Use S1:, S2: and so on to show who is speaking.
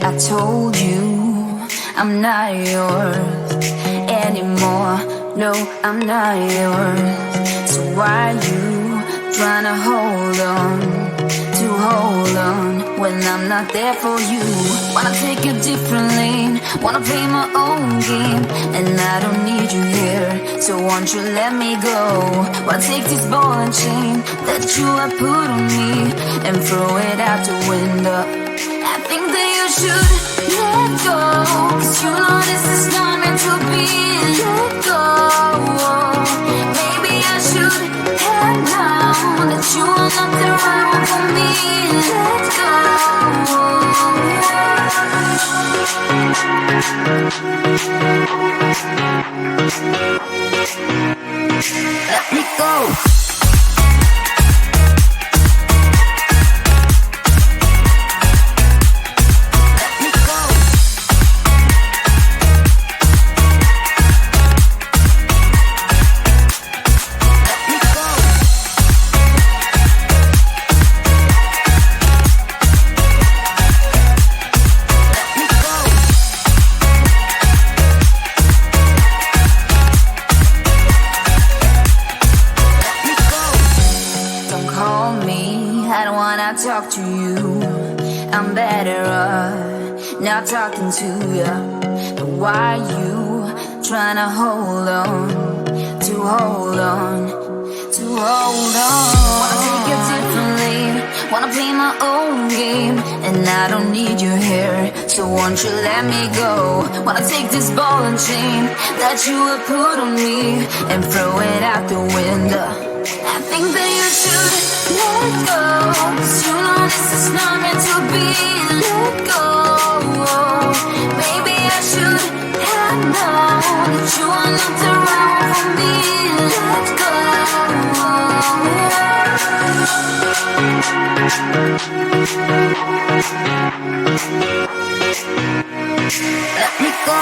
S1: I told you I'm not yours anymore. No, I'm not yours. So why you tryna hold on when I'm not there for you? Wanna take a different lane, wanna play my own game, and I don't need you here, so won't you let me go? Wanna take this ball and chain that you have put on me and throw it out the window. I think that you should let go, 'cause you know this is not meant to be. Let go. Maybe I should have known that you are not the right one for me. Let go. Let me go. Talk to you, I'm better off not talking to you. But why you tryna hold on? Wanna take a different lane, wanna play my own game, and I don't need you here, so won't you let me go? Wanna take this ball and chain that you have put on me and throw it out the window. I think that you should let go, 'cause you know this is not meant to be. Let go. Maybe I should have known that you are not the right one for me. Let go. Let me go.